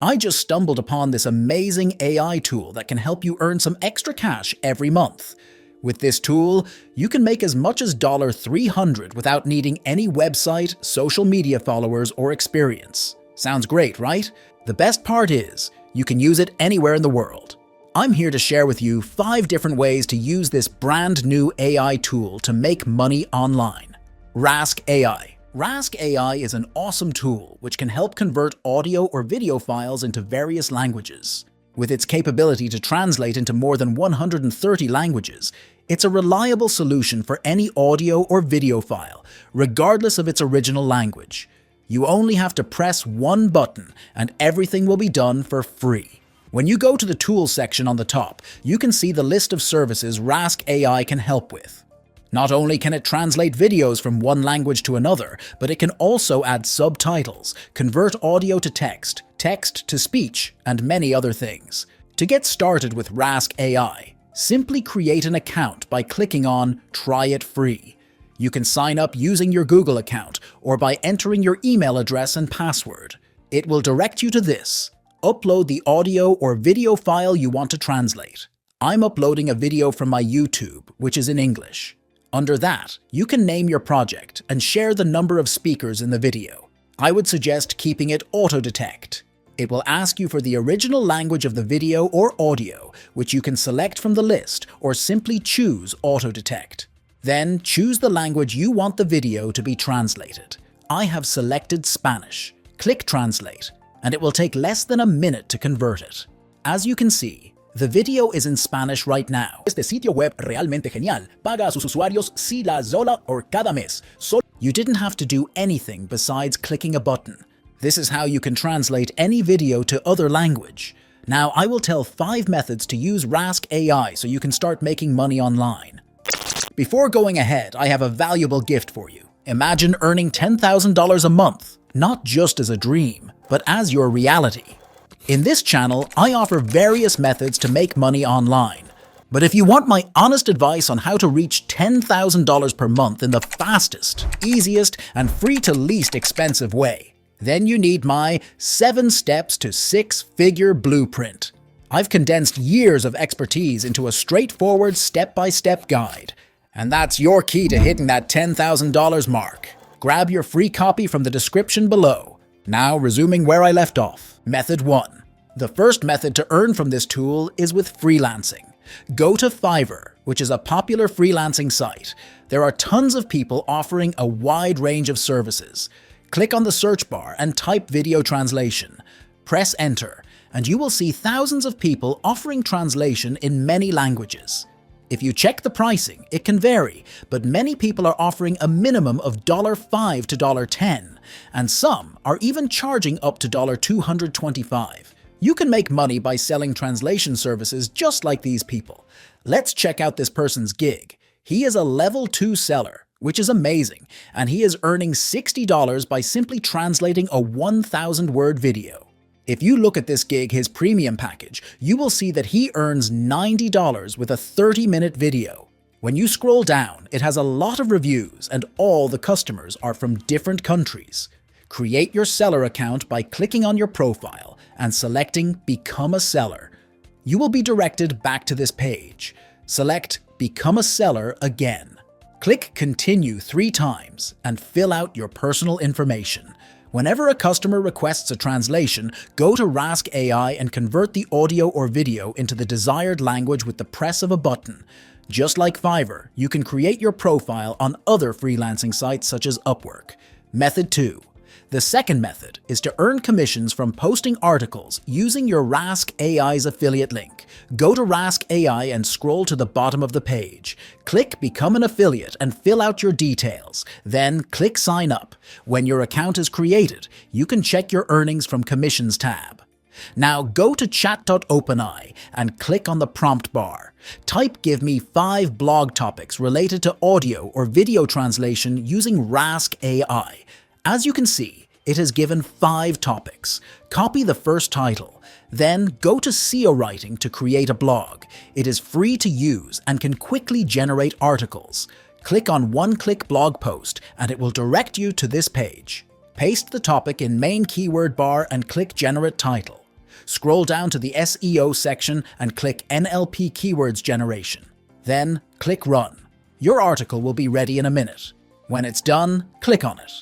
I just stumbled upon this amazing AI tool that can help you earn some extra cash every month. With this tool, you can make as much as $300 without needing any website, social media followers, or experience. Sounds great, right? The best part is, you can use it anywhere in the world. I'm here to share with you 5 different ways to use this brand new AI tool to make money online. Rask AI. Rask AI is an awesome tool which can help convert audio or video files into various languages. With its capability to translate into more than 130 languages, it's a reliable solution for any audio or video file, regardless of its original language. You only have to press one button and everything will be done for free. When you go to the Tools section on the top, you can see the list of services Rask AI can help with. Not only can it translate videos from one language to another, but it can also add subtitles, convert audio to text, text to speech, and many other things. To get started with Rask AI, simply create an account by clicking on Try It Free. You can sign up using your Google account or by entering your email address and password. It will direct you to this. Upload the audio or video file you want to translate. I'm uploading a video from my YouTube, which is in English. Under that, you can name your project and share the number of speakers in the video. I would suggest keeping it auto-detect. It will ask you for the original language of the video or audio, which you can select from the list or simply choose auto-detect. Then choose the language you want the video to be translated. I have selected Spanish. Click Translate, and it will take less than a minute to convert it. As you can see, the video is in Spanish right now. Este sitio web realmente genial. Paga a sus usuarios si la sola or cada mes. You didn't have to do anything besides clicking a button. This is how you can translate any video to other language. Now I will tell 5 methods to use Rask AI so you can start making money online. Before going ahead, I have a valuable gift for you. Imagine earning $10,000 a month, not just as a dream, but as your reality. In this channel, I offer various methods to make money online. But if you want my honest advice on how to reach $10,000 per month in the fastest, easiest, and free to least expensive way, then you need my 7 steps to 6-figure blueprint. I've condensed years of expertise into a straightforward step-by-step guide. And that's your key to hitting that $10,000 mark. Grab your free copy from the description below. Now resuming where I left off. Method 1. The first method to earn from this tool is with freelancing. Go to Fiverr, which is a popular freelancing site. There are tons of people offering a wide range of services. Click on the search bar and type video translation. Press enter, and you will see thousands of people offering translation in many languages. If you check the pricing, it can vary, but many people are offering a minimum of $5 to $10, and some are even charging up to $225. You can make money by selling translation services just like these people. Let's check out this person's gig. He is a level 2 seller, which is amazing, and he is earning $60 by simply translating a 1,000-word video. If you look at this gig, his premium package, you will see that he earns $90 with a 30-minute video. When you scroll down, it has a lot of reviews and all the customers are from different countries. Create your seller account by clicking on your profile and selecting Become a Seller. You will be directed back to this page. Select Become a Seller again. Click Continue 3 times and fill out your personal information. Whenever a customer requests a translation, go to Rask AI and convert the audio or video into the desired language with the press of a button. Just like Fiverr, you can create your profile on other freelancing sites such as Upwork. Method 2. The second method is to earn commissions from posting articles using your Rask AI's affiliate link. Go to Rask AI and scroll to the bottom of the page. Click Become an Affiliate and fill out your details. Then click Sign Up. When your account is created, you can check your earnings from Commissions tab. Now go to chat.openai and click on the prompt bar. Type Give me 5 blog topics related to audio or video translation using Rask AI. As you can see, it has given 5 topics. Copy the first title. Then go to SEO writing to create a blog. It is free to use and can quickly generate articles. Click on one-click blog post and it will direct you to this page. Paste the topic in main keyword bar and click Generate Title. Scroll down to the SEO section and click NLP Keywords Generation. Then click Run. Your article will be ready in a minute. When it's done, click on it.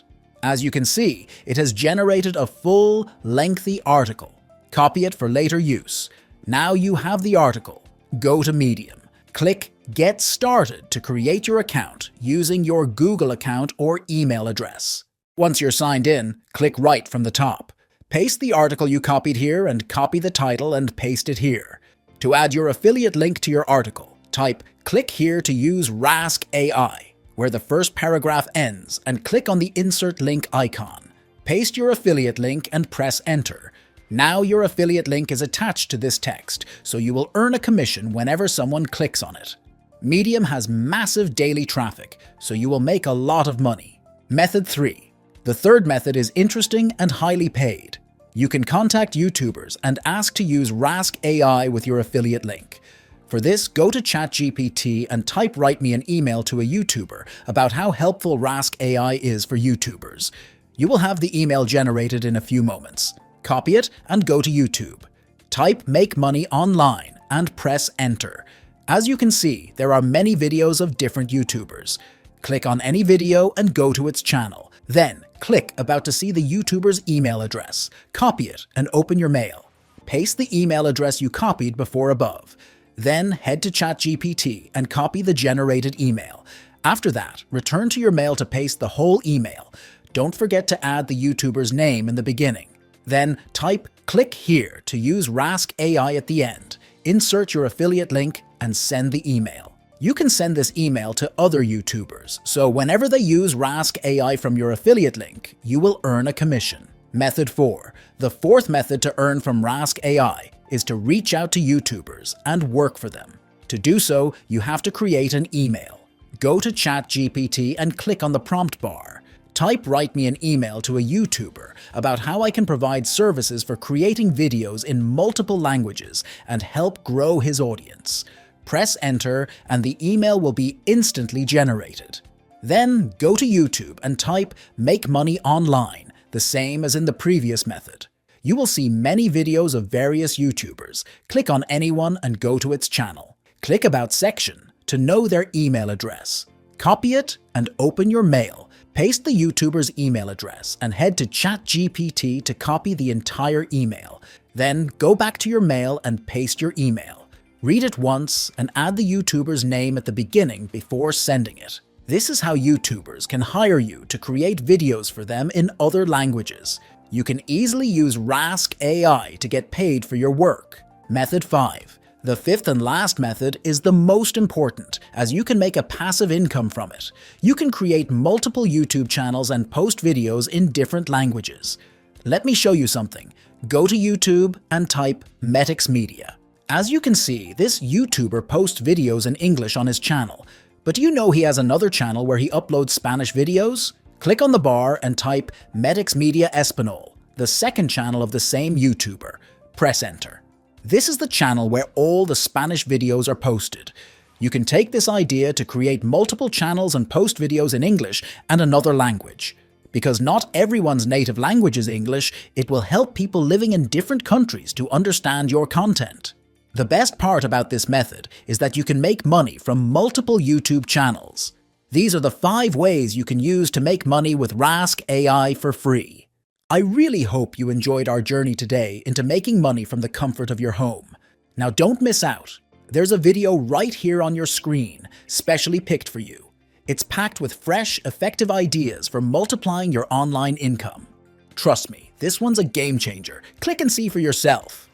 As you can see, it has generated a full, lengthy article. Copy it for later use. Now you have the article. Go to Medium. Click Get Started to create your account using your Google account or email address. Once you're signed in, click Write from the top. Paste the article you copied here and copy the title and paste it here. To add your affiliate link to your article, type "Click here to use Rask AI," where the first paragraph ends, and click on the Insert Link icon. Paste your affiliate link and press Enter. Now your affiliate link is attached to this text, so you will earn a commission whenever someone clicks on it. Medium has massive daily traffic, so you will make a lot of money. Method 3. The third method is interesting and highly paid. You can contact YouTubers and ask to use Rask AI with your affiliate link. For this, go to ChatGPT and type "Write me an email to a YouTuber" about how helpful Rask AI is for YouTubers. You will have the email generated in a few moments. Copy it and go to YouTube. Type "Make money online" and press Enter. As you can see, there are many videos of different YouTubers. Click on any video and go to its channel. Then, click about to see the YouTuber's email address. Copy it and open your mail. Paste the email address you copied before above. Then head to ChatGPT and copy the generated email. After that, return to your mail to paste the whole email. Don't forget to add the YouTuber's name in the beginning. Then type "Click here to use Rask AI" at the end. Insert your affiliate link and send the email. You can send this email to other YouTubers, so whenever they use Rask AI from your affiliate link, you will earn a commission. Method 4. The fourth method to earn from Rask AI is to reach out to YouTubers and work for them. To do so, you have to create an email. Go to ChatGPT and click on the prompt bar. Type "Write me an email to a YouTuber" about how I can provide services for creating videos in multiple languages and help grow his audience. Press Enter and the email will be instantly generated. Then go to YouTube and type "Make money online," the same as in the previous method. You will see many videos of various YouTubers. Click on anyone and go to its channel. Click About section to know their email address. Copy it and open your mail. Paste the YouTuber's email address and head to ChatGPT to copy the entire email. Then go back to your mail and paste your email. Read it once and add the YouTuber's name at the beginning before sending it. This is how YouTubers can hire you to create videos for them in other languages. You can easily use Rask AI to get paid for your work. Method 5. The fifth and last method is the most important, as you can make a passive income from it. You can create multiple YouTube channels and post videos in different languages. Let me show you something. Go to YouTube and type Metix Media. As you can see, this YouTuber posts videos in English on his channel. But do you know he has another channel where he uploads Spanish videos? Click on the bar and type Metix Media Espanol, the second channel of the same YouTuber. Press Enter. This is the channel where all the Spanish videos are posted. You can take this idea to create multiple channels and post videos in English and another language. Because not everyone's native language is English, it will help people living in different countries to understand your content. The best part about this method is that you can make money from multiple YouTube channels. These are the 5 ways you can use to make money with Rask AI for free. I really hope you enjoyed our journey today into making money from the comfort of your home. Now don't miss out. There's a video right here on your screen, specially picked for you. It's packed with fresh, effective ideas for multiplying your online income. Trust me, this one's a game changer. Click and see for yourself.